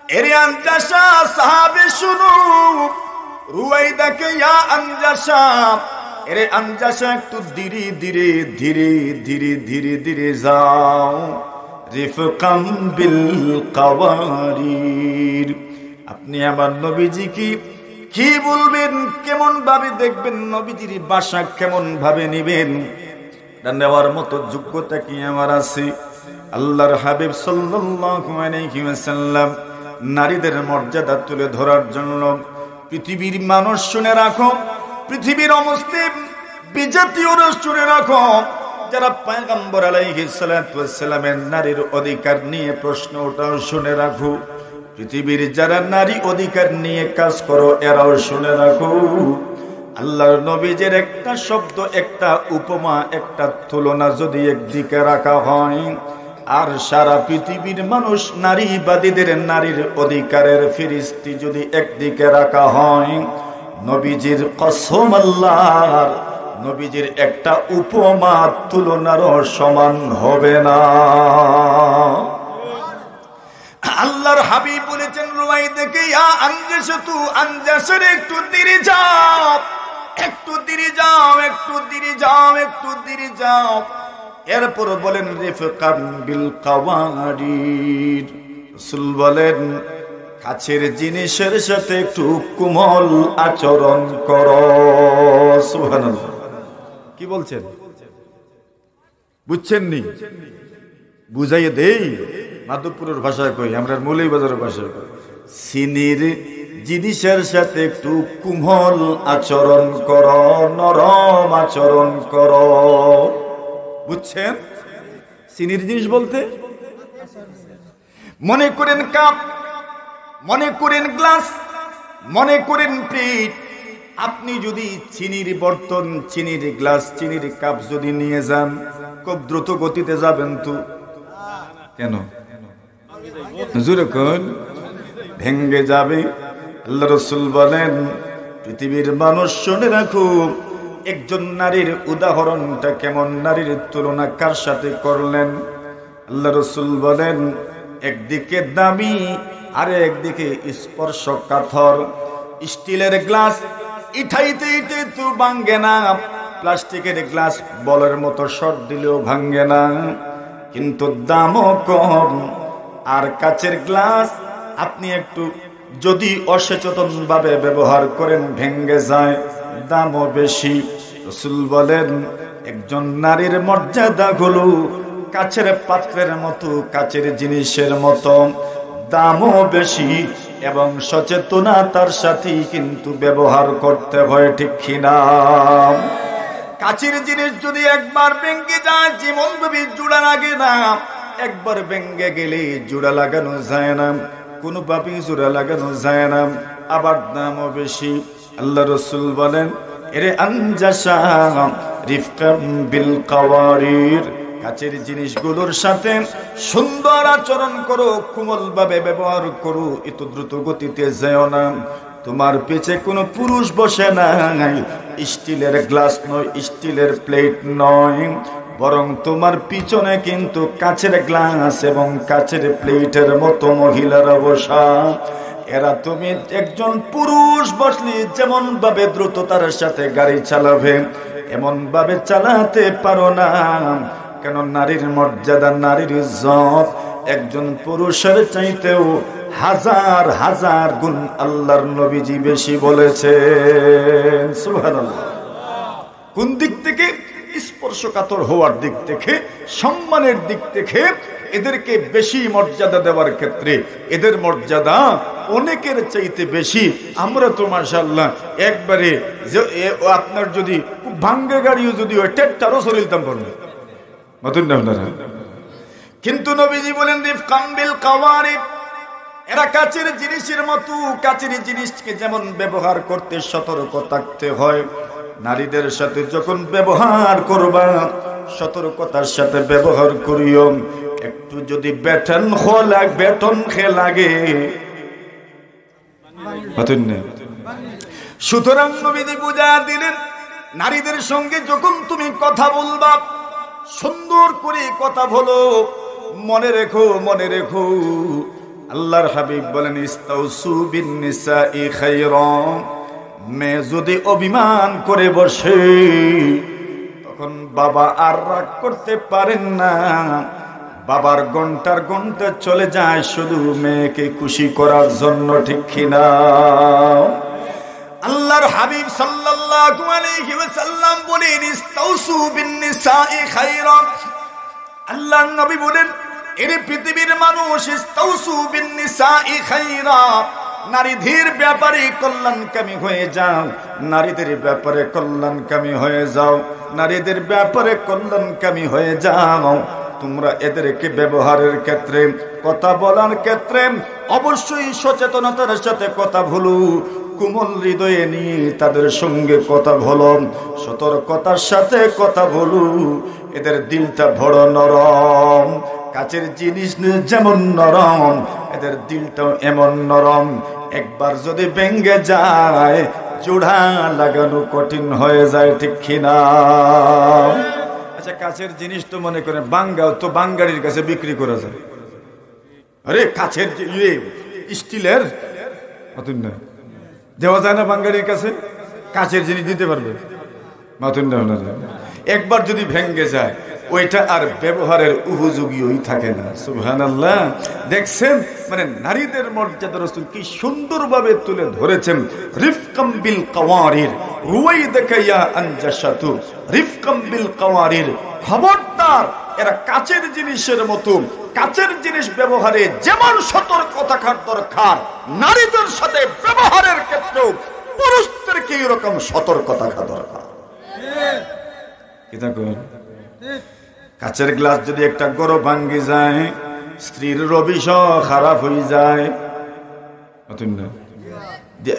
এরে আনজাসা সাহাবী শুনো, রুয়াইদাকে ইয়া আনজাসা, এরে আনজাসা একটু ধীরে ধীরে ধীরে ধীরে ধীরে ধীরে যাও। রিফকাম বিল কাওয়ারির, আপনি আমার নবীজি কি বলবেন, কেমন ভাবে দেখবেন, নবীজির ভাষা কেমন ভাবে নিবেন, নেওয়ার মতো যোগ্যতা কি আমার আছে? আল্লাহর হাবিব সাল্লাল্লাহু আলাইহি ওয়াসাল্লাম নারীদের মর্যাদা তুলে ধরার জন্য, পৃথিবীর মানুষ শুনে রাখো, পৃথিবীর অমুসলিম বিজাতীয়রা শুনে রাখো, যারা পয়গম্বর আলাইহিস সালাতু ওয়াস সালামের নারীর অধিকার নিয়ে প্রশ্ন ওঠাও শুনে রাখো, পৃথিবীর যারা নারী অধিকার নিয়ে কাজ করো এরাও শুনে রাখো, আল্লাহর নবীজের একটা শব্দ, একটা উপমা, একটা তুলনা যদি একদিকে রাখা হয়, আর সারা পৃথিবীর মানুষ নারীবাদীদের নারীর অধিকারের ফিরিস্তি যদি একদিকে রাখা হয়, নবীজির কসম আল্লাহর, নবীজির একটা উপমা তুলনারও সমান হবে না। আল্লাহর হাবিব বলেছেন রুয়াইদাকে, ইয়া আনজাসতু, আনজাসের একটু ধীরে যাও, একটু ধীরে যাও, একটু ধীরে যাও, একটু ধীরে যাও। এরপর বলেন রিফকাম বিল কাওয়ারির, রাসূল বলেন কাছের জিনিসের সাথে একটু কোমল আচরণ করো। সুবহানাল্লাহ। কি বলছেন বুঝছেন নি? বুঝাইয়ে দেই, মাধবপুরের ভাষায় কই, আমরা মৌলভীবাজারের ভাষায় কই, সিনির জিনিসের সাথে একটু কোমল আচরণ করো, নরম আচরণ করো। বুঝছেন? চিনির জিনিস বলতে মনে করেন কাপ, মনে করেন গ্লাস, মনে করেন প্লেট। আপনি যদি চিনির বর্তন, চিনির গ্লাস, চিনির কাপ যদি নিয়ে যান, খুব দ্রুত গতিতে যাবেন তো? কেন? হুজুর কোন ভেঙ্গে যাবে। আল্লাহ রাসূল বলেন পৃথিবীর মানুষ শুনে রাখো, একজন নারীর উদাহরণটা কেমন, নারীর তুলনা কার সাথে করলেন? আল্লাহ রাসূল বলেন একদিকে দামি আর একদিকে স্পর্শকাতর। স্টিলের গ্লাস ইঠাইতে ইঠাইতে তো ভাঙ্গে না, প্লাস্টিকের গ্লাস বলের মতো শর্ট দিলেও ভাঙ্গে না, কিন্তু দামও কম। আর কাচের গ্লাস আপনি একটু যদি অসচেতন ভাবে ব্যবহার করেন ভেঙ্গে যায়, দামও বেশি। রাসূল বলেন একজন নারীর মর্যাদা হলো কাচের পাত্রের মতো, কাচের জিনিসের মতো, দামও বেশি এবং সচেতনতার সাথে কিন্তু ব্যবহার করতে হয়, ঠিক কিনা? কাচের জিনিস যদি একবার ভেঙ্গে যায় জীবন ভাবে জোড়া লাগে না, একবার ভেঙ্গে গেলে জোড়া লাগানো যায় না, কোনোভাবে জোড়া লাগানো যায় না, আবার দামও বেশি। আল্লাহ রাসূল বলেন এরে আনজাসা রিফকাম বিল কাওয়ারির, কাচের জিনিসগুলোর সাথে সুন্দর আচরণ করো, কোমল ভাবে ব্যবহার করো, এত দ্রুত গতিতে যেও না। তোমার পেছে কোনো পুরুষ বসে নাই, স্টিলের গ্লাস নয়, স্টিলের প্লেট নয়, বরং তোমার পিছনে কিন্তু কাচের গ্লাস এবং কাচের প্লেটের মতো মহিলারা বসা। এরা তুমি একজন পুরুষ বসলে যেমন ভাবে দ্রুততার সাথে গাড়ি চালাবে, এমন ভাবে চালাতে পারো না। কেন? নারীর মর্যাদা, নারীর ইজ্জত একজন পুরুষের চাইতেও হাজার হাজার গুণ আল্লাহর নবীজি বেশি বলেছেন। সুবহানাল্লাহ। কোন দিক থেকে? স্পর্শকাতর হওয়ার দিক থেকে, সম্মানের দিক থেকে এদেরকে বেশি মর্যাদা দেওয়ার ক্ষেত্রে এদের মর্যাদা অনেকের চাইতে বেশি। আমরা তো মাশাআল্লাহ একবারে আপনার যদি ভাঙ্গে গাড়িও যদি ওই টেটটারও চলিতাম পারবে নতুন না আপনারা, কিন্তু নবীজি বলেন রিফকাম বিল কাওয়ারির, এরা কাচের জিনিসের মতো, কাচের জিনিসকে যেমন ব্যবহার করতে সতর্ক থাকতে হয়, নারীদের সাথে যখন ব্যবহার করবা সতর্কতার সাথে ব্যবহার করিও। একটু যদি বেতন লাগে সুতরাং নবীজি বুঝা দিলেন নারীদের সঙ্গে যখন তুমি কথা বলবা সুন্দর করে কথা বলো। মনে রেখো, মনে রেখো, আল্লাহর হাবিব বলেন ইস্তাউসু বিন নিসাই খায়রা, মেয়ে যদি অভিমান করে বসে তখন বাবা আর রাগ করতে পারেন না, বাবার ঘন্টার ঘন্টা চলে যায় শুধু মেয়েকে খুশি করার জন্য, ঠিক কিনা? আল্লাহর হাবিব সাল্লাল্লাহু আলাইহি ওয়াসাল্লাম বলেন ইস্তাউসু বিন নিসাই খায়রা, আল্লাহর নবী বলেন এর পৃথিবীর মানুষ ইস্তাউসু বিন নিসাই খায়রা, নারীদের ব্যাপারে কল্যাণকামী হয়ে যাও, নারীদের ব্যাপারে কল্যাণকামী হয়ে যাও, নারীদের ব্যাপারে কল্যাণকামী হয়ে যাও। তোমরা এদেরকে ব্যবহারের ক্ষেত্রে, কথা বলার ক্ষেত্রে অবশ্যই সচেতনতার সাথে কথা বলো, কোমল হৃদয়ে নিয়ে তাদের সঙ্গে কথা বলো, সতর্কতার সাথে কথা বলো। এদের দিলটা বড় নরম, কাচের জিনিস যেমন নরম এদের দিলটাও এমন নরম, একবার যদি ভেঙে যায় জোড়া লাগানো কঠিন হয়ে যায়, ঠিক কিনা? আচ্ছা, কাচের জিনিস তো মনে করেন বাঙ্গাও তো বাঙ্গালির কাছে বিক্রি করা যায়, আরে কাচের স্টিলের মতন না দেওয়া যায় না বাঙ্গালির কাছে, কাচের জিনিস দিতে পারবে মতন না। একবার যদি ভেঙে যায় ওইটা আর ব্যবহারের উপযোগীই থাকে না। সুবহানাল্লাহ। দেখছেন মানে নারীদের মর্যাদা রাসূল কি সুন্দরভাবে তুলে ধরেছেন। রিফকাম বিল কাওয়ারির, রুয়াইদাকা ইয়া আনজাশাতু, রিফকাম বিল কাওয়ারির, খবরদার এরা কাচের জিনিসের মতো, কাচের জিনিস ব্যবহারে যেমন সতর্কতা থাকা দরকার, নারীদের সাথে ব্যবহারের ক্ষেত্রেও পুরুষদেরকে এরকম সতর্কতা থাকা দরকার। কিতা কই? কাচের গ্লাস যদি একটা গরো ভাঙ্গি যায়, স্ত্রীর রবিশ খারাপ হয়ে যায়, মতুন না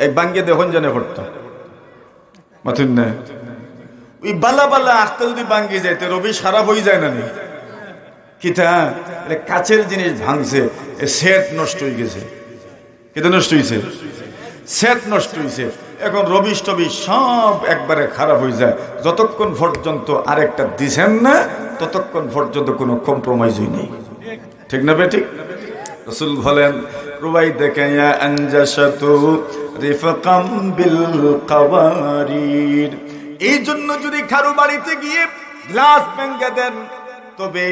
এক ভাঙ্গে দেখুন জানে করতো মতুন না, ওই বালা বালা আখতে যদি ভাঙ্গি যায় তো রবিশ খারাপ হয়ে যায় না? কিতা কাচের জিনিস ভাঙছে, সেট নষ্ট হয়ে গেছে। কিতা নষ্ট হয়েছে? সেট নষ্ট হয়েছে। এখন রবিশ টবিশ সব একবারে খারাপ হয়ে যায়। যতক্ষণ পর্যন্ত আরেকটা দিছেন না ততক্ষণ পর্যন্ত কোনো কম্প্রোমাইজই নেই, ঠিক না বেঠিক? রাসূল বলেন রুবাইদাকা ইয়া আনজাশাতু রিফকাম বিল কাওয়ারির। এই জন্য যদি কারো বাড়িতে গিয়ে গ্লাস ভেঙে দেন তবে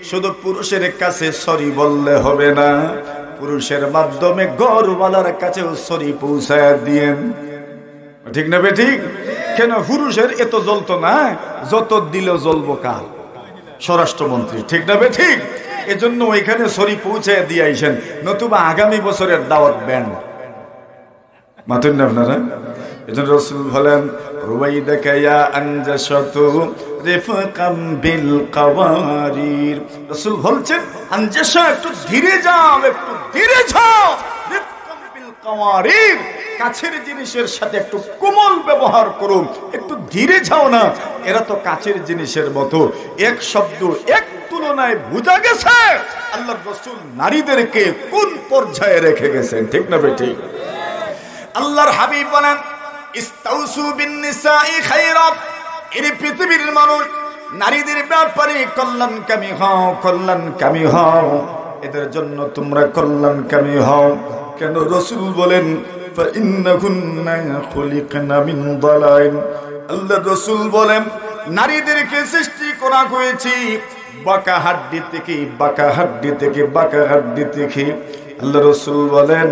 শুধু পুরুষের কাছে সরি বললে হবে না, পুরুষের মাধ্যমে ঘরওয়ালার কাছেও সরি পৌঁছায় দিয়েন, ঠিক না বেঠিক? কেন পুরুষের এত জ্বলতো না যত দিলেও জ্বলবো কাল স্বরাষ্ট্রমন্ত্রী, ঠিক না বেঠিক? এজন্য ওইখানে সরি পৌঁছায় দিয়ে আইসেন, নতুবা আগামী বছরের দাওয়াত ব্যান মাতুন না আপনারা। এজন্য রাসূল বলেন রুবাইদাকা ইয়া আনজাশাতু রিফকাম বিল কাওয়ারির। রাসূল বলছেন আনজাশা একটু ধীরে যাও, একটু ধীরে যাও। রিফকাম বিল কাওয়ারির, কাছের জিনিসের সাথে একটু কোমল ব্যবহার করুন, একটু ধীরে যাও না। এরা তো কাছের জিনিসের মতো, এক শব্দ এক তুলনায় বোঝা গেছে আল্লাহর রাসূল নারীদেরকে কোন পর্যায়ে রেখে গেছেন, ঠিক না বেঠিক? আল্লাহর হাবিব বলেন ইস্তাউসু বিন নিসাই খায়রা, এই পৃথিবীর মানুষ নারীদের ব্যাপারে কল্যাণকামী হও, কল্যাণকামী হও, এদের জন্য তোমরা কল্যাণকামী হও। কেন? রাসূল বলেন ফাইন্নাকুন্না খুলিকনা মিন দালাইন। আল্লাহর রাসূল বলেন নারীদেরকে সৃষ্টি করা হয়েছে বাঁকা হাড্ডি থেকে, বাঁকা হাড্ডি থেকে, বাঁকা হাড্ডি থেকে। আল্লাহর রাসূল বলেন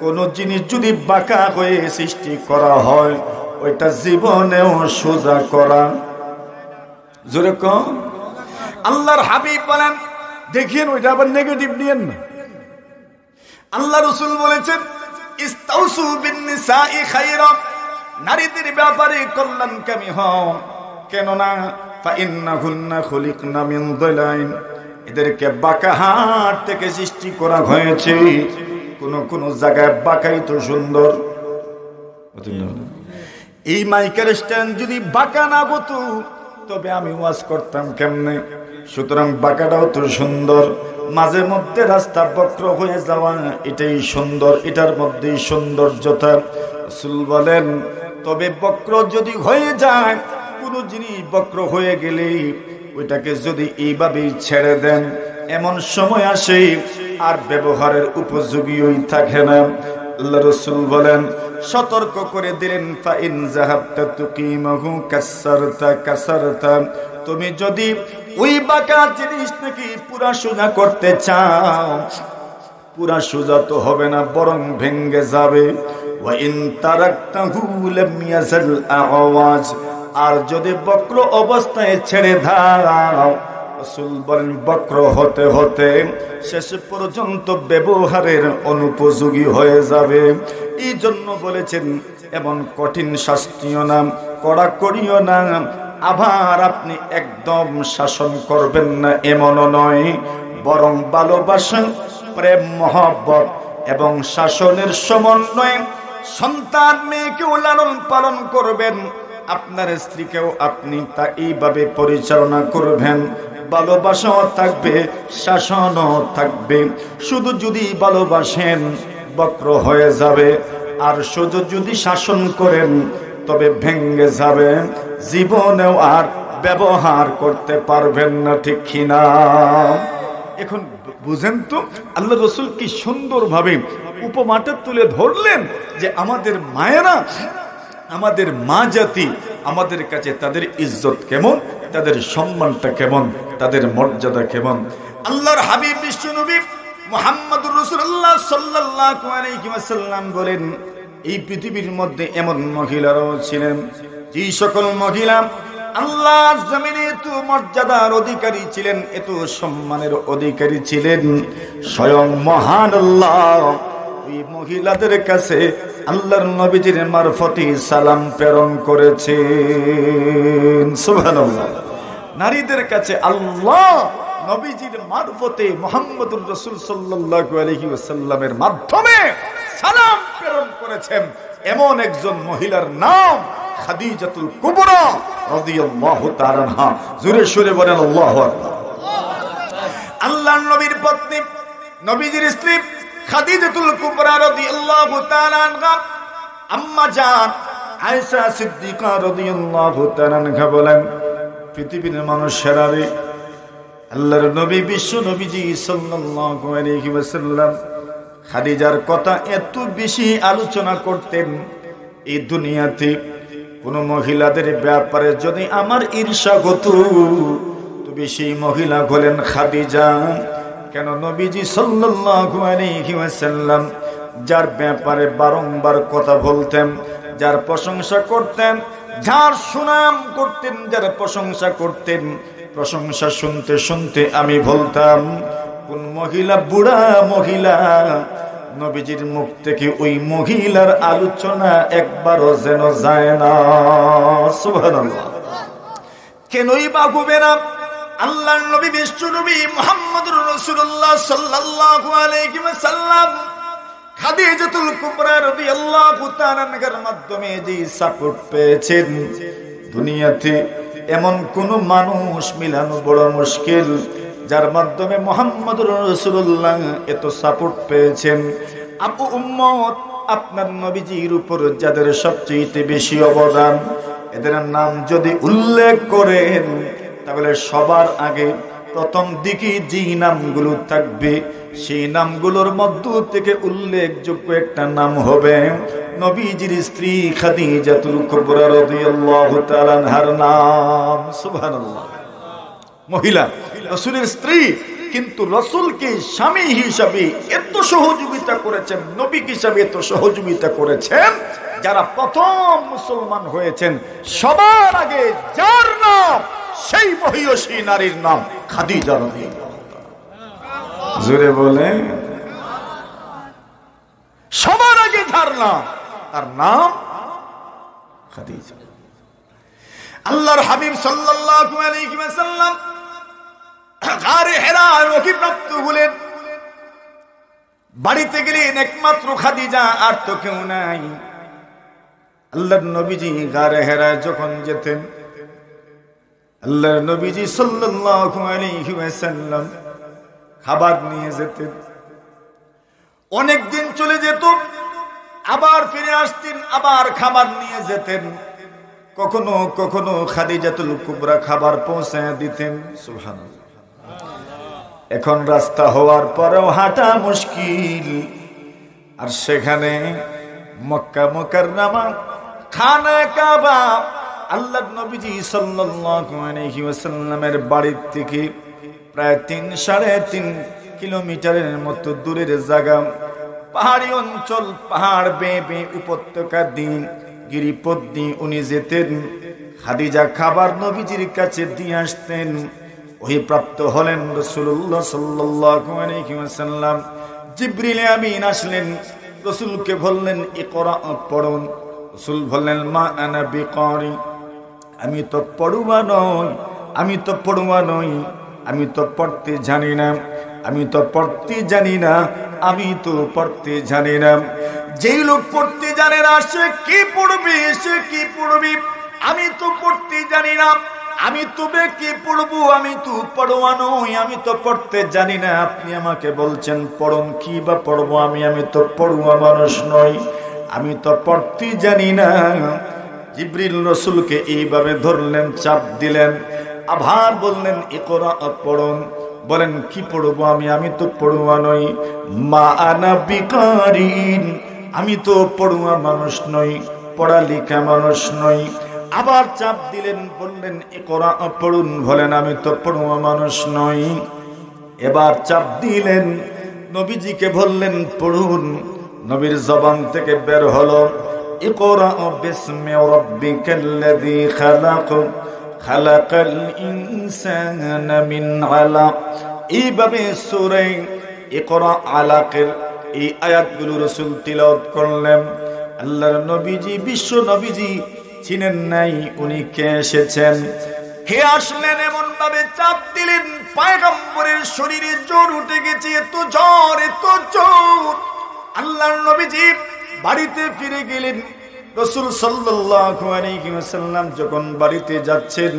কোন জিনিস যদি বাঁকা হয়ে সৃষ্টি করা হয় ওইটা জীবনেও সোজা করা, জোরে কম। আল্লাহর হাবিব বলেন দেখেন ওইটা আবার নেগেটিভ নিয়েন না। আল্লাহ রাসূল বলেছেন ইস্তাউসু বিন নিসাই খায়রা, নারীদের ব্যাপারে কল্যাণকামী হও। কেন না? ফাইন্নাহুন্না খুলিকনা মিন দালাইন, এদেরকে বাঁকা হাড় থেকে সৃষ্টি করা হয়েছে। কোন কোন জায়গায় বাঁকাই তো সুন্দর। এই মাইকের স্ট্যান্ড যদি বাঁকা না হতো তবে আমি ওয়াজ করতাম কেমনে? সুতরাং বাঁকাটাও তো সুন্দর, মাঝে মধ্যে রাস্তা বক্র হয়ে যাওয়া এটাই সুন্দর, এটার মধ্যেই সৌন্দর্যতা। রাসূল বলেন তবে বক্র যদি হয়ে যায়, কোনো জিনিস বক্র হয়ে গেলে ওইটাকে যদি এইভাবেই ছেড়ে দেন, এমন সময় আসে আর ব্যবহারের উপযোগীই থাকে না। আল্লাহ রাসূল বলেন, সতর্ক করে দিলেন, ফা ইন যাহাবতা তুকিমাহু কাসারতা, তুমি যদি ওই বাঁকা জিনিসটাকে পুরা সোজা করতে চাও, পুরা সোজা তো হবে না, বরং ভেঙ্গে যাবে। ওয়া ইন তারাকতাহু লাম ইয়াজাল আওয়াজ, আর যদি বক্র অবস্থায় ছেড়ে দাও, রাসূল বলেন বক্র হতে হতে শেষ পর্যন্ত ব্যবহারের অনুপযোগী হয়ে যাবে। এই জন্য বলেছেন এমন কঠিন শাস্তিও না, কড়াকড়িও না, আবার আপনি একদম শাসন করবেন না এমনও নয়, বরং ভালোবাসা, প্রেম, মহব্বত এবং শাসনের সমন্বয়ে সন্তান মেয়েকেও লালন পালন করবেন, আপনার স্ত্রীকেও আপনি তা এইভাবে পরিচালনা করবেন। ভালোবাসাও থাকবে, শাসনও থাকবে। শুধু যদি ভালোবাসেন বক্র হয়ে যাবে, আর শুধু যদি শাসন করেন তবে ভেঙ্গে যাবে, জীবনেও আর ব্যবহার করতে পারবেন না, ঠিক কিনা? এখন বুঝেন তো আল্লাহ রাসূল কি সুন্দরভাবে উপমাটা তুলে ধরলেন যে আমাদের মায়েরা, আমাদের মা জাতি, আমাদের কাছে তাদের ইজ্জত কেমন, তাদের সম্মানটা কেমন, তাদের মর্যাদা কেমন। আল্লাহর হাবিব বিশ্বনবী মুহাম্মদুর রাসূলুল্লাহ সাল্লাল্লাহু আলাইহি ওয়াসাল্লাম বলেন, এই পৃথিবীর মধ্যে এমন মহিলারাও ছিলেন, যে সকল মহিলা আল্লাহর জমিনে এত মর্যাদার অধিকারী ছিলেন, এত সম্মানের অধিকারী ছিলেন, স্বয়ং মহান আল্লাহ ওই মহিলাদের কাছে আল্লাহর নবীজির মারফতে সালাম প্রেরণ করেছেন। সুবহানাল্লাহ। নারীদের কাছে আল্লাহ নবীজির মারফতে মুহাম্মদুর রাসূল সাল্লাল্লাহু আলাইহি ওয়াসাল্লামের মাধ্যমে সালাম প্রেরণ করেছেন এমন একজন মহিলার নাম খাদিজাতুল কুবরা রাদিয়াল্লাহু তাআলা আনহা। জোরে সুরে বলেন আল্লাহু আকবার। আল্লাহর নবীর পত্নী, নবীজির স্ত্রী খাদিজাতুল কুবরা রাদিয়াল্লাহু তাআলা আনহা আম্মা জান আয়েশা সিদ্দিকা রাদিয়াল্লাহু তাআলা আনহা বলেন, পৃথিবীর মানুষেরা রে, আল্লাহর নবী বিশ্ব নবীজি সাল্লাল্লাহু আলাইহি ওয়াসাল্লাম খাদিজার কথা এত বেশি আলোচনা করতেন, এই দুনিয়াতে কোন মহিলাদের ব্যাপারে যদি আমার ঈর্ষা হতো তবে সেই মহিলা হলেন খাদিজা। কেন? নবীজি সাল্লাল্লাহু আলাইহি ওয়াসাল্লাম যার ব্যাপারে বারংবার কথা বলতেন, যার প্রশংসা করতেন, যার সুনাম করতেন, যার প্রশংসা করতেন, প্রশংসা শুনতে শুনতে আমি বলতাম, কোন মহিলা, বুড়া মহিলা, নবীজির মুখ থেকে ওই মহিলার আলোচনা একবারও যেন যায় না। সুবহানাল্লাহ। কেনই বা হবে না? আল্লাহর নবী বিশ্ব নবী মুহাম্মদুর রাসূলুল্লাহ সাল্লাল্লাহু আলাইহি ওয়াসাল্লাম খাদিজাতুল কুবরা রাদিয়াল্লাহু তাআলা আনহার মাধ্যমে যে সাপোর্ট পেয়েছেন, দুনিয়াতে এমন কোন মানুষ মিলানো বড় মুশকিল যার মাধ্যমে মুহাম্মদুর রাসূলুল্লাহ এত সাপোর্ট পেয়েছেন। আপু উম্মত, আপনার নবীজির উপর যাদের সবচেয়ে বেশি অবদান, এদের নাম যদি উল্লেখ করেন তাহলে সবার আগে প্রথম দিকে যে নামগুলো থাকবে সেই নামগুলোর মধ্য থেকে উল্লেখযোগ্য একটা নাম হবে নবীজির স্ত্রী খাদিজাতুল কুবরা রাদিয়াল্লাহু তাআলা আনহার নাম। সুবহানাল্লাহ। মহিলা রাসূলের স্ত্রী, কিন্তু রাসূলকে স্বামী হিসাবে এত সহযোগিতা করেছেন, নবী হিসাবে এত সহযোগিতা করেছেন, যারা প্রথম মুসলমান হয়েছেন সবার আগে যার নাম, সেই মহিয়সী নারীর নাম খাদিজা রাদিয়াল্লাহু তাআলা। জোরে বলে, সবার আগে যার নাম, তার নাম খাদিজা। আল্লাহর হাবিব সাল্লাল্লাহু আলাইহি ওয়াসাল্লাম গারে হেরায় অভিপ্রাপ্ত হলেন। বাড়িতে গেলেন একমাত্র খাদিজা, আর তো কেউ নাই। আল্লাহর নবীজি গারে হেরায় যখন যেতেন, আল্লাহর নবীজি সাল্লাল্লাহু আলাইহি ওয়াসাল্লাম খাবার নিয়ে যেতেন। অনেক দিন চলে যেত, আবার ফিরে আসতেন, আবার খাবার নিয়ে যেতেন। কখনো কখনো খাদিজাতুল কুবরা খাবার পৌঁছায় দিতেন। সুবহানাল্লাহ। এখন রাস্তা হওয়ার পরেও হাঁটা মুশকিল। আর সেখানে মক্কা মুকাররমা খানা কাবা আল্লাহর নবীজি সাল্লাল্লাহু আলাইহি ওয়াসাল্লামের বাড়ির থেকে প্রায় 3-3.5 কিলোমিটারের মতো দূরের জায়গা। পাহাড়ি অঞ্চল, পাহাড় বেয়ে বেয়ে উপত্যকা দিয়ে গিরিপথ দিয়ে উনি যেতেন। খাদিজা খাবার নবীজির কাছে দিয়ে আসতেন। ওই প্রাপ্ত হলেন রাসূলুল্লাহ সাল্লাল্লাহু আলাইহি ওয়াসাল্লাম। জিবরিল আমিন আসলেন, রাসূলকে বললেন ইকরা, পড়ুন। রাসূল বললেন মা আনা বিকারি, আমি তো পড়ুয়া নই, আমি তো পড়ুয়া নই, আমি তো পড়তে জানি না, আমি তো পড়তে জানি না, আমি তো পড়তে জানি না। যেই লোক পড়তে জানে না সে কি পড়বে, সে কি পড়বে? আমি তো পড়তে জানি না, আমি তবে কি পড়বো? আমি তো পড়ুয়া নই, আমি তো পড়তে জানি না, আপনি আমাকে বলছেন পড়ুন, কি বা পড়বো আমি? আমি তো পড়ুয়া মানুষ নই, আমি তো পড়তে জানি না। জিবরিল রাসূলকে এইভাবে ধরলেন, চাপ দিলেন, আবার বললেন ইকরা, পড়ুন। বলেন কি পড়বো আমি? আমি তো পড়ুয়া নই। মা আনা বিকারিন, আমি তো পড়ুয়া মানুষ নই, পড়ালেখা মানুষ নই। আবার চাপ দিলেন, বললেন ইকরা, পড়ুন। বলেন আমি তো পড়ুয়া মানুষ নই। এবার চাপ দিলেন, নবীজিকে বললেন পড়ুন। নবীর জবান থেকে বের হলো ইকরা বিসমি রাব্বিকাল্লাযী খালাক, খালাকাল ইনসানা মিন আলাক। এইভাবে সূরা ইকরা আলাকের এই আয়াতগুলো রাসূল তিলাওয়াত করলেন। আল্লাহর নবীজি, বিশ্ব নবীজি চিনেন নাই উনি কে এসেছেন। হে আসলেন, এমন ভাবে চাপ দিলেন পয়গম্বরের শরীরে জ্বর উঠে গেছে, এত জ্বর, এত জ্বর। আল্লাহর নবীজি বাড়িতে ফিরে গেলেন। রাসূল সাল্লাল্লাহু আলাইহি ওয়াসাল্লাম যখন বাড়িতে যাচ্ছেন,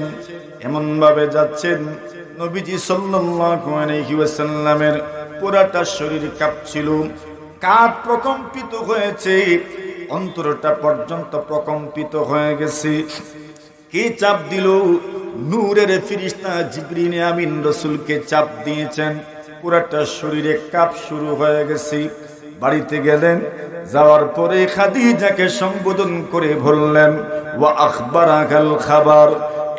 এমন ভাবে যাচ্ছেন, নবীজি সাল্লাল্লাহু আলাইহি ওয়াসাল্লামের পুরাটা শরীর কাঁপছিল, কাঁধ প্রকম্পিত হয়েছে, অন্তরটা পর্যন্ত প্রকম্পিত হয়ে গেছে। কে চাপ দিল? নূরের ফেরেশতা জিবরিল আমিন রাসূলকে চাপ দিয়েছেন, পুরাটা শরীরে কাঁপ শুরু হয়ে গেছে। বাড়িতে গেলেন, যাওয়ার পরে খাদিজাকে সম্বোধন করে বললেন ওয়া আখবারাকাল খাবার,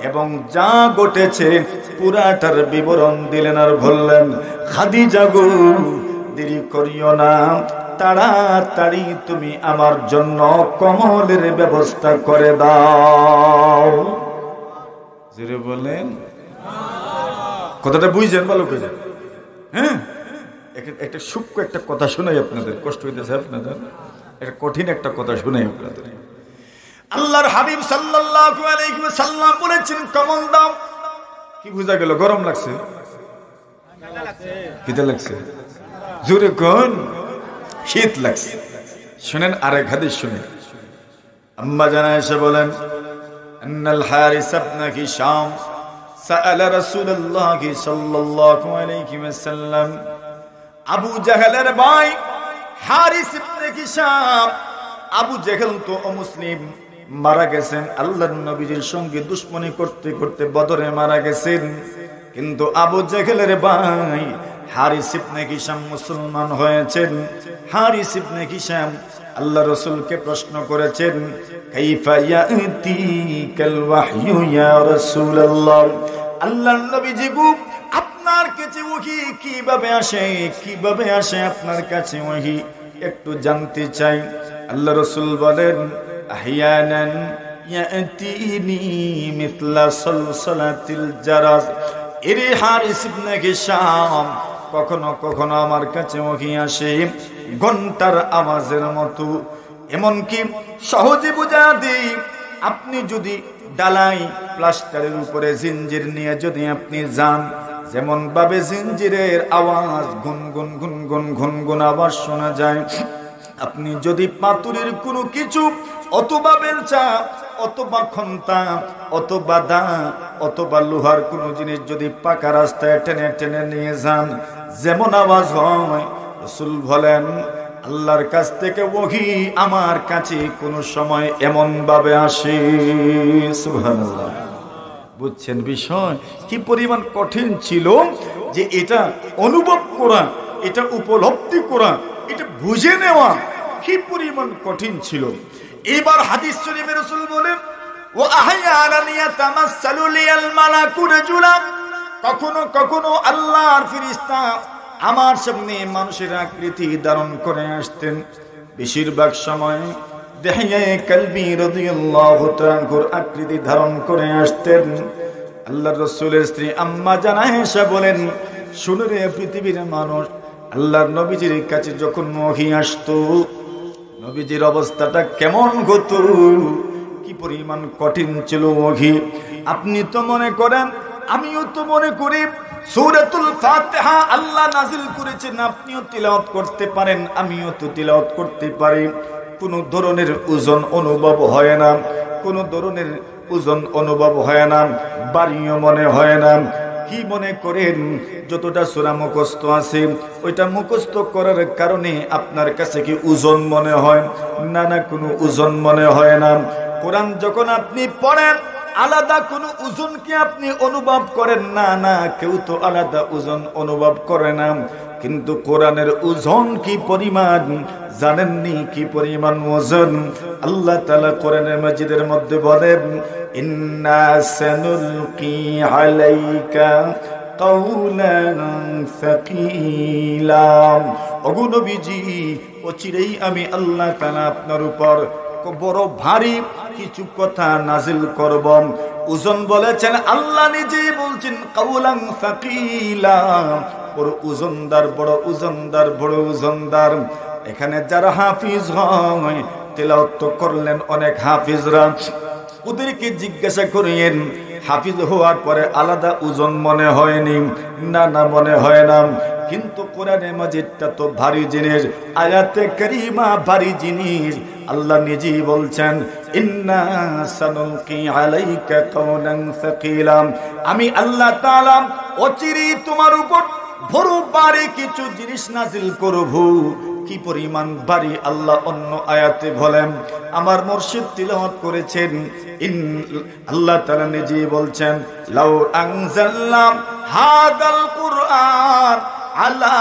এবং যা ঘটেছে পুরাটার বিবরণ দিলেন। আর বললেন খাদিজা গো, দেরি করিও না, তাড়াতাড়ি তুমি আমার জন্য কমলের ব্যবস্থা করে দাও। জোরে বলেন, কথাটা বুঝছেন ভালো করে? হ্যাঁ, একটা সূক্ষ্ম একটা কথা শোনাই আপনাদের, কষ্ট হইতেছে আপনাদের, একটা কঠিন একটা কথা শোনাই আপনাদের। আল্লাহর হাবিব সাল্লাল্লাহু আলাইহি ওয়াসাল্লাম বলেছেন কমল দাও। কি বুঝা গেল? গরম লাগছে? শীত লাগছে? জোরে কোন? শীত লাগছে। শুনেন আরেক হাদিস শুনেন। আম্মা জানা এসে বলেন আন্নাল হারিস ইবনে হিশাম সাআলা রাসূলুল্লাহ সাল্লাল্লাহু আলাইহি ওয়াসাল্লাম, আবু জাহেলের ভাই হারিস ইবনে হিশাম, আবু জাহেল তো অমুসলিম, মারা গেছেন আল্লাহর নবীর সঙ্গে দুশমনি করতে করতে বদরে মারা গেছেন। কিন্তু আবু জাহেলের ভাই হারিস ইবনে হিশাম মুসলমান হয়েছেন। হারিস ইবনে হিশাম আল্লাহ রাসূলকে প্রশ্ন করেছেন, কাইফা ইয়াতিকাল ওয়াহয়ু ইয়া রাসূলুল্লাহ, আল্লাহর নবীজি গো আপনার কাছে ওহী কিভাবে আসে, কিভাবে আসে আপনার কাছে ওহী, একটু জানতে চাই। আল্লাহ রাসূল বলেন আহইয়ানান ইয়াতিনি মিথলা সালসালাতিল জারাস, এরে হারিস ইবনে হিশাম, কখনো কখনো আমার কাছে ওহী আসে ঘন্টার আওয়াজের মতো। এমনকি সহজে বুঝা দিই, আপনি যদি ডালাই প্লাস্টারের উপরে জিঞ্জির নিয়ে যদি আপনি যান, যেমন ভাবে জিঞ্জিরের আওয়াজ গুনগুন গুনগুন গুনগুন আওয়াজ শোনা যায়, আপনি যদি পাতুরের কোনো কিছু অথবা বেলচা অথবা খন্তা অথবা দা অথবা লোহার কোনো জিনিস যদি পাকা রাস্তায় টেনে টেনে নিয়ে যান, যেমন আওয়াজ হয়, রাসূল বলেন আল্লাহর কাছ থেকে ওহী আমার কাছে কোনো সময় এমন ভাবে আসে। সুবহানাল্লাহ। বুঝছেন বিষয় কি পরিমাণ কঠিন ছিল? যে এটা অনুভব করা, এটা উপলব্ধি করা, এটা বুঝে নেওয়া কি পরিমাণ কঠিন ছিল। এবার হাদিস শরীফে রাসূল বলেন, ও আহয়ানান ইয়াতামাসসালু লিয়াল মালাকু রাজুলা, কখনো কখনো আল্লাহর ফেরেশতা আমার সামনে মানুষের আকৃতি ধারণ করে আসতেন। বেশিরভাগ সময় দেহিয়া কলবি রাদিয়াল্লাহু তাআলার আকৃতি ধারণ করে আসতেন। আল্লাহর রাসূলের স্ত্রী আম্মা জান আয়েশা বলেন, শুনে রে পৃথিবীর মানুষ, আল্লাহর নবীজির কাছে যখন ওহী আসতো, নবীজির অবস্থাটা কেমন হতো, কি পরিমাণ কঠিন ছিল ওহী। আপনি তো মনে করেন, আমিও তো মনে করি সূরাতুল ফাতিহা আল্লাহ নাযিল করেছেন, আপনিও তিলাওয়াত করতে পারেন, আমিও তো তিলাওয়াত করতে পারি। কোনো ধরনের ওজন অনুভব হয় না, কোনো ধরনের ওজন অনুভব হয় না, বাড়িও মনে হয় না। কি মনে করেন যতটা সূরা মুখস্থ আছে ওইটা মুখস্থ করার কারণে আপনার কাছে কি ওজন মনে হয়? না না, কোনো ওজন মনে হয় না। কোরআন যখন আপনি পড়েন আলাদা কোনো ওজন কি আপনি অনুভব করেন? না না, কেউ তো আলাদা ওজন অনুভব করে না। কিন্তু কোরআনের ওজন কি পরিমাণ জানেননি? কি পরিমাণ ওজন? আল্লাহ তাআলা কোরআনের মাজিদের মধ্যে বলেন, ইন্না সানুলকি আলাইকা কাওলান সাকিলা। ওগো নবীজি, অচিরেই আমি আল্লাহ তাআলা আপনার উপর বড় ভারী কিছু কথা নাজিল করব। ওজন বলেছেন আল্লাহ নিজেই বলছেন, কাওলান সাকিলা, বড় ওজনদার, বড় ওজনদার, বড় ওজনদার। এখানে যারা হাফিজ হয়, তেলাওয়াত করলেন অনেক হাফিজরা, ওদেরকে জিজ্ঞাসা করেন হাফিজ হওয়ার পরে আলাদা ওজন মনে হয়নি? না না, মনে হয় না। কিন্তু কোরআনে মাজিদটা তো ভারী জিনিস, আয়াতে কারিমা ভারী জিনিস। আল্লাহ নিজেই বলছেন, ইন্না সানুলকি আলাইকা কাওলান সাকিলা, আমি আল্লাহ তাআলা অচিরেই তোমার উপর বড় ভারী কিছু জিনিস নাজিল করব। কি পরিমাণ ভারী আল্লাহ অন্য আয়াতে বলেন। আমার মুর্শিদ তিলাওয়াত করেছেন, আল্লাহ তাআলা নিজেই বলছেন, লাউ আনজালনা হাদাল কুরআন আলা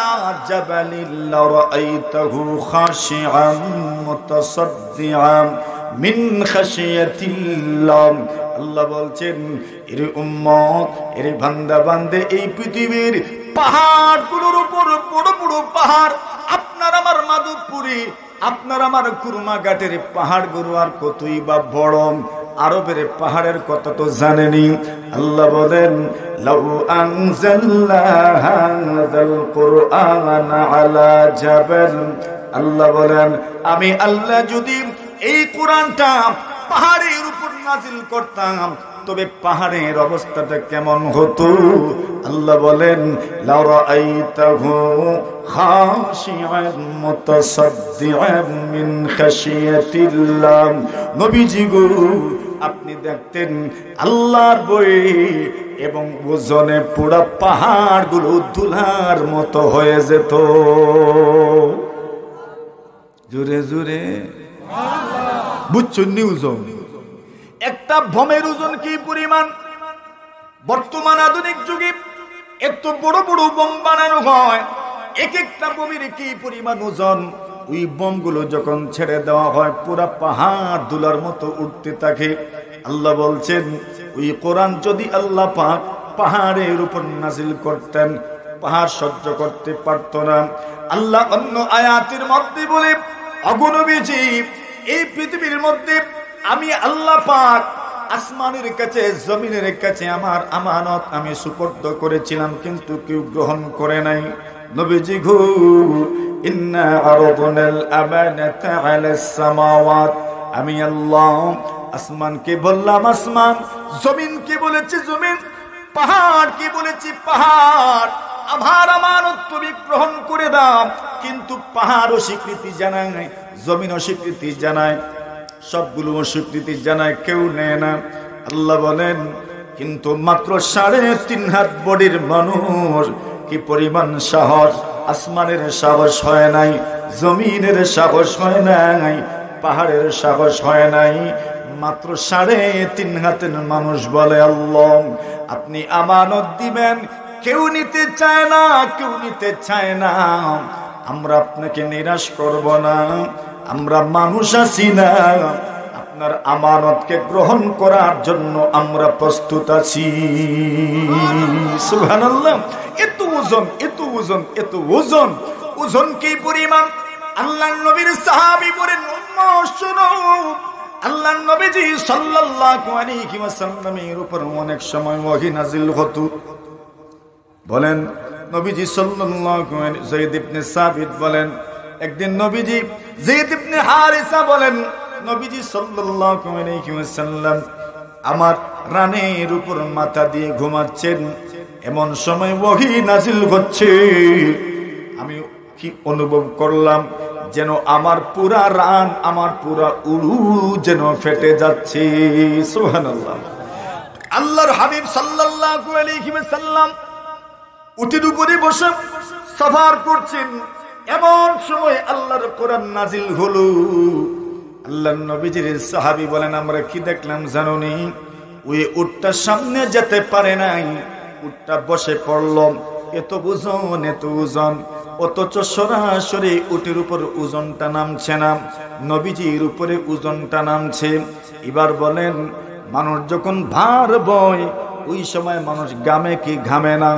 জাবালিন লারাআইতাহু খাশিআন মুতাসাদ্দিআন মিন খাশিয়াতিল্লাহ। আল্লাহ বলছেন, এরে উম্মত, এরে বান্দা বান্দে, এই পৃথিবীর পাহাড়গুলোর উপর, বড় বড় পাহাড়, আপনার আমার মাধবপুরী, আপনার আমার কুরমাঘাটের পাহাড়গুলো আর কতই বা বড়। আরবের পাহাড়ের কথা তো জানেনি। আল্লাহ বলেন, লাউ আনজালনা হাযাল কুরআন আলা জাবাল, আল্লাহ বলেন আমি আল্লাহ যদি এই কোরআনটা পাহাড়ের উপর নাজিল করতাম, তবে পাহাড়ের অবস্থাটা কেমন হতো? আল্লাহ বলেন, লারাআইতাহু খাশিআন মুতাসাদ্দিআন মিন খাশিয়াতিল্লাহ। নবীজি গো, আপনি দেখতেন আল্লাহর বই এবং ওজনে পুরা পাহাড়গুলো ধুলার মতো হয়ে যেত। জোরে জোরে বুঝছেন? ওজন, একটা বোমের ওজন কি পরিমাণ? বর্তমান আধুনিক যুগে এত বড় বড় বোম বানানো হয়, এক একটা বোমের কি পরিমাণ ওজন। ওই বোমগুলো যখন ছেড়ে দেওয়া হয় পুরা পাহাড় ধুলার মতো উঠতে থাকে। আল্লাহ বলছেন, ওই কোরআন যদি আল্লাহ পাক পাহাড়ের উপর নাজিল করতেন, পাহাড় সহ্য করতে পারত না। আল্লাহ অন্য আয়াতের মধ্যে বলে, ওগো নবীজি, এই পৃথিবীর মধ্যে আমি আল্লাহ পাক আসমানের কাছে, জমিনের কাছে আমার আমানত আমি সুপর্দ করেছিলাম, কিন্তু কেউ গ্রহণ করে নাই। নবীজি গো, ইন্না আরাদনাল আমানাতা আলাস সামাওয়াত, আমি আল্লাহ আসমানকে বললাম আসমান, জমিনকে বলেছি জমিন, পাহাড়কে বলেছি পাহাড়, আমার আমানত তুমি গ্রহণ করে দাও। কিন্তু পাহাড় অস্বীকৃতি জানায়, জমিন অস্বীকৃতি জানায়, সবগুলো অস্বীকৃতি জানায়, কেউ নেয় না। আল্লাহ বলেন, কিন্তু মাত্র 3.5 হাত বডির মানুষ, কি পরিমাণ সাহস! আসমানের সাহস হয় নাই, জমিনের সাহস হয় নাই, পাহাড়ের সাহস হয় নাই, মাত্র 3.5 হাতের মানুষ বলে, আল্লাহ আপনি আমানত দিবেন, কেউ নিতে চায় না, কেউ নিতে চায় না। আমরা আপনাকে নিরাশ করব না, আমরা মানুষ আছি না, আপনার আমানতকে গ্রহণ করার জন্য আমরা প্রস্তুত আছি। সুবহানাল্লাহ। এত ওজন, এত ওজন, এত ওজন। ওজন কি পরিমাণ? আল্লাহর নবীর সাহাবী বলেন, উম্মত শোনো, আল্লাহর নবীজি সাল্লাল্লাহু আলাইহি ওয়াসাল্লামের উপর অনেক সময় ওহী নাযিল হতো। বলেন নবীজি সাল্লাল্লাহু আলাইহি, যায়েদ ইবনে সাবিত বলেন, একদিন নবীজি, যায়েদ ইবনে হারিসা বলেন, নবীজি সাল্লাল্লাহু আলাইহি ওয়াসাল্লাম আমার রানের উপর মাথা দিয়ে ঘুমাচ্ছেন, এমন সময় ওহী নাযিল হচ্ছে। আমি কি অনুভব করলাম, যেন আমার পুরা রান, আমার পুরা উরু যেন ফেটে যাচ্ছে। সুবহানাল্লাহ। আল্লাহর হাবিব সাল্লাল্লাহু আলাইহি ওয়াসাল্লাম উটের উপরে বসে সফর করছেন, এমন সময় আল্লাহর কোরআন নাজিল হলো। আল্লাহর নবীজির সাহাবী বলেন, আমরা কি দেখলাম জানোনি? ওই উটটা সামনে যেতে পারে নাই, উটটা বসে পড়ল। এত ওজন, এত ওজন, অথচ সরাসরি উটের উপর ওজনটা নামছে না, নবীজির উপরে ওজনটা নামছে। এবার বলেন, মানুষ যখন ভার বয় ওই সময় মানুষ গামে কি ঘামে না?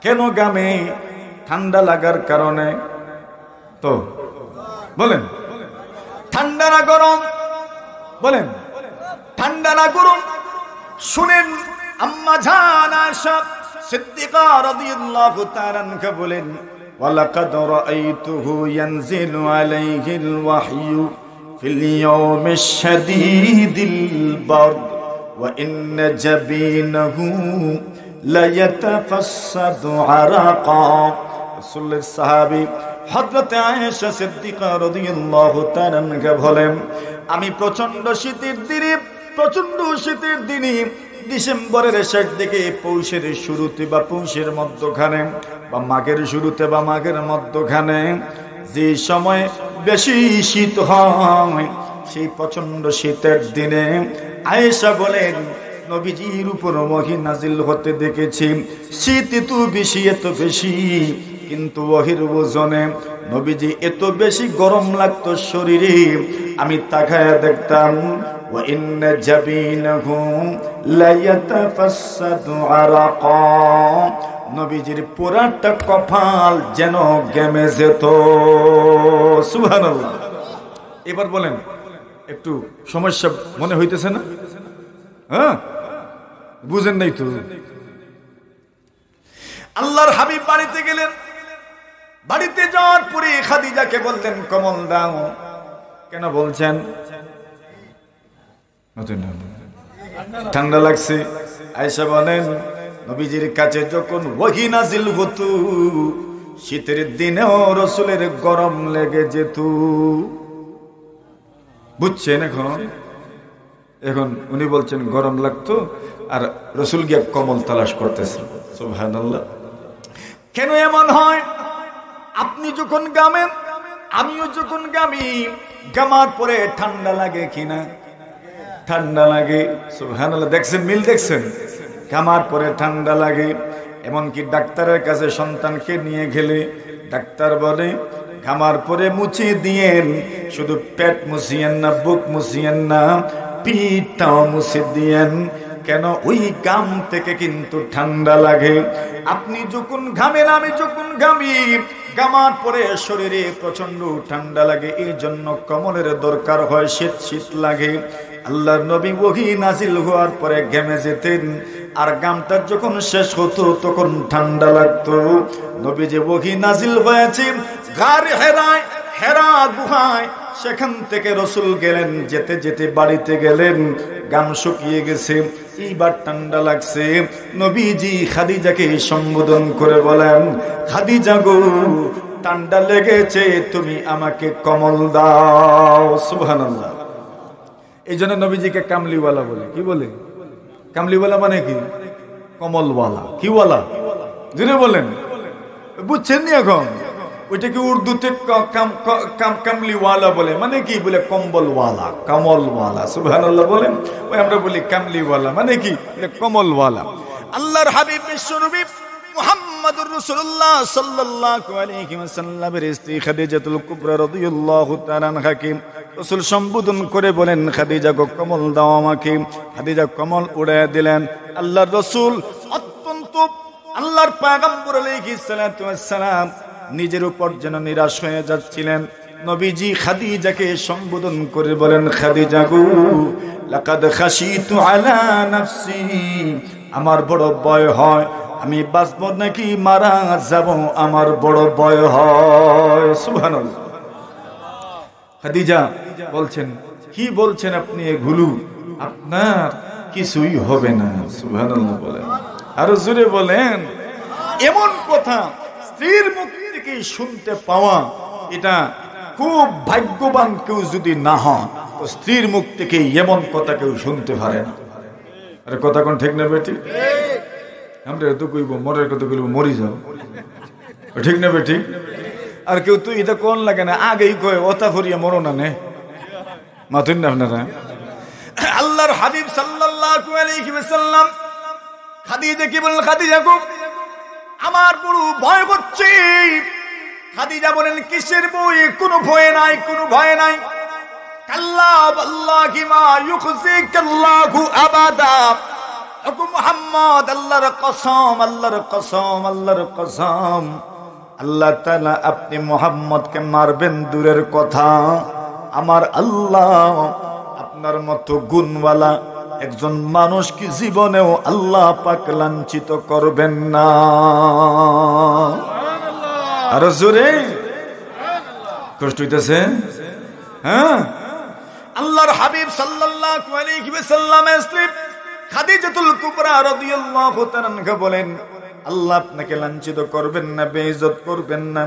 কেন গামে? ঠান্ডা লাগার কারণে। তো বলেন, ঠান্ডা না গরম? বলেন, ঠান্ডা না গরম? শুনেন, আম্মা জান আয়েশা সিদ্দিকা রাদিয়াল্লাহু তাআলা আনহা বলেন, ওয়ালাকাদ রাআইতুহু ইয়ানজিলু আলাইহিল ওয়াহয়ু ফিল ইয়াউমিশ শাদীদিল বারদ ওয়া ইন্না জাবিনাহু লা ইয়াতাফাসসাদু আরাকা। রাসূলের সাহাবী হযরত আয়েশা সিদ্দিকা রাদিয়াল্লাহু তাআলা আনহা বলেন, আমি প্রচন্ড শীতের দিনে ডিসেম্বরের শেষ দিকে, পৌষের শুরুতে বা পৌষের মধ্যখানে বা মাঘের শুরুতে বা মাঘের মধ্যখানে যে সময় বেশি শীত হয়, সেই প্রচন্ড শীতের দিনে আয়েশা বলেন, নবীজির উপর ওহী নাজিল হতে দেখেছি। শীত এত বেশি, এত বেশি, কিন্তু ওহীর ওজনে নবীজি এত বেশি গরম লাগতো শরীরে, আমি তাকায়া দেখতাম, ওয়া ইন্না জাবিনাহু লা ইয়াতাফাসসাদু আরাকা, নবীজির পুরাটা কপাল যেন ঘেমে যেত। সুবহানাল্লাহ। এবার বলেন, একটু সমস্যা মনে হইতেছে না? হ্যাঁ, বুঝেন নাই তো? আল্লাহর হাবিব বাড়িতে গেলেন, বাড়িতে যাওয়ার পরে খাদিজাকে বললেন, কমল দাও। কেন বলছেন? ঠান্ডা লাগছে। আয়েশা বলেন, নবীজির কাছে যখন ওহী নাজিল হতো, শীতের দিনেও রাসূলের গরম লেগে যেত। বুঝছেন? এখন উনি বলছেন গরম লাগতো, আর রাসূল গিয়ে কমল তালাশ করতেছে। সুবহানাল্লাহ। কেন এমন হয়? আপনি যখন গামেন, আমিও যখন গামি, গামার পরে ঠান্ডা লাগে কিনা? ঠান্ডা লাগে। সুবহানাল্লাহ। দেখছেন, মিল দেখছেন? গামার পরে ঠান্ডা লাগে। এমনকি ডাক্তারের কাছে সন্তানকে নিয়ে গেলে ডাক্তার বলে, ঘামার পরে মুছিয়ে দিয়েন, শুধু পেট মুছিয়েন না, বুক মুছিয়েন না, পিঠটাও মুছে দিয়েন। কেন? ওই গাম থেকে কিন্তু ঠান্ডা লাগে। আপনি যখন ঘামেন, আমি যখন ঘামি, গামার পরে শরীরে প্রচন্ড ঠান্ডা লাগে, এই জন্য কমলের দরকার হয়, শীত শীত লাগে। আল্লাহর নবী ওহী নাজিল হওয়ার পরে ঘেমে যেতেন, আর গামটা যখন শেষ হতো তখন ঠান্ডা লাগতো। নবী যে ওহী নাজিল হয়েছে গার হেরা গুহায়, সেখান থেকে রাসূল গেলেন, যেতে যেতে বাড়িতে গেলেন, গাম শুকিয়ে গেছে, এইবার ঠান্ডা লাগছে। নবীজি খাদিজাকে সম্বোধন করে বলেন, খাদিজা গো, ঠান্ডা লেগেছে, তুমি আমাকে কমল দাও। সুবহানাল্লাহ। এই জন্য নবীজিকে কামলিওয়ালা বলে। কি বলে? কামলিওয়ালা মানে কি? কমলওয়ালা। কি ওয়ালা? জুড়ে বলেন, বুঝছেন নি? এখন ওইটাকে উর্দুতে কামলিওয়ালা বলে। মানে কি? বলে কম্বলওয়ালা, কমলওয়ালা। সুবহানাল্লাহ বলেন। ওই আমরা বলি কামলিওয়ালা, মানে কি? কমলওয়ালা। আল্লাহর হাবিব বিশ্বনবী মুহাম্মদুর রাসূলুল্লাহ সাল্লাল্লাহু আলাইহি ওয়াসাল্লামের স্ত্রী খাদিজাতুল কুবরা রাদিয়াল্লাহু তাআলা আনহাকে রাসূল সম্বোধন করে বলেন, খাদিজা গো কমল দাও আমাকে। খাদিজা কমল উড়াইয়া দিলেন। আল্লাহর রাসূল অত্যন্ত আল্লাহর পয়গম্বর আলাইহিস সালাতু ওয়াস সালাম নিজের উপর যেন নিরাশ হয়ে যাচ্ছিলেন। নবীজি খাদিজাকে সম্বোধন করে বলেন, খাদিজা গো লাকাদ খাশিতু আলা নাফসি, আমার বড় ভয় হয় আমি বাঁচব নাকি মারা যাব, আমার বড় ভয় হয়। সুবহানাল্লাহ। খাদিজা বলছেন, কি বলছেন আপনি এগুলো? আপনার কিছুই হবে না। সুবহানাল্লাহ বলেন, আরো জোরে বলেন। এমন কথা স্ত্রীর মুখ থেকে শুনতে পাওয়া, এটা খুব ভাগ্যবান কেউ যদি না হয় তো স্ত্রীর মুখ থেকে এমন কথা কেউ শুনতে পারে না। আরে কথা কোন ঠিক না বেটি? আমরা তো কইব মরার কথা কইব মরি যাও, ঠিক না বেটি? আর কেউ তো এটা কোন লাগে না, আগেই কয় ওতা ফরিয়া মরো না নে মাথুন না আপনারা। আল্লাহর হাবিব সাল্লাল্লাহু আলাইহি ওয়াসাল্লাম খাদিজা কি বলেন, খাদিজা গো আমার বড় ভয় করছে। খাদিজা বলেন, কিসের ভয়? কোনো ভয় নাই, কোনো ভয় নাই। কাল্লা ওয়াল্লাহি মা ইউখজিকাল্লাহু আবাদা। ওগো মুহাম্মদ, আল্লাহর কসম, আল্লাহর কসম, আল্লাহর কসম, আল্লাহ তাআলা আপনি মুহাম্মদকে মারবেন দূরের কথা, আমার আল্লাহ আপনার মতো গুণওয়ালা একজন মানুষকে জীবনেও আল্লাহ পাক লাঞ্ছিত করবেন না। আর জোরে কষ্ট হইতেছে? হ্যাঁ। আল্লাহর হাবিব সাল্লাল্লাহু আলাইহি ওয়াসাল্লামের স্ত্রী খাদিজাতুল কুবরা রাদিয়াল্লাহু তাআলা আনহা বলেন, আল্লাহ আপনাকে লাঞ্ছিত করবেন না, বেইজ্জত করবেন না।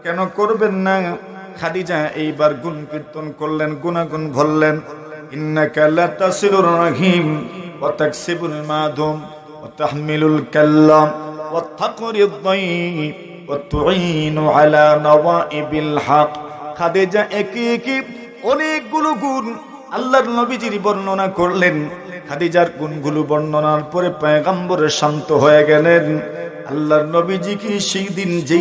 কেন করবেন না? খাদিজা এইবার গুণ কীর্তন করলেন, গুনাগুন বললেন। ইন্নাকা লাতাসিলুর রাহিম ওয়া তাকসিবুল মাদুম ওয়া তাহমিলুল কাল্লাম ওয়া তাকরিদ দাইফ ওয়া তুঈনু আলা নওয়াইবিল হক। খাদিজা একে একে অনেকগুলো গুণ আল্লাহর নবীজির বর্ণনা করলেন। খাদিজার গুণগুলো বর্ণনার পরে পয়গম্বর শান্ত হয়ে গেলেন। আল্লাহর নবীজি কি সেই দিন যেই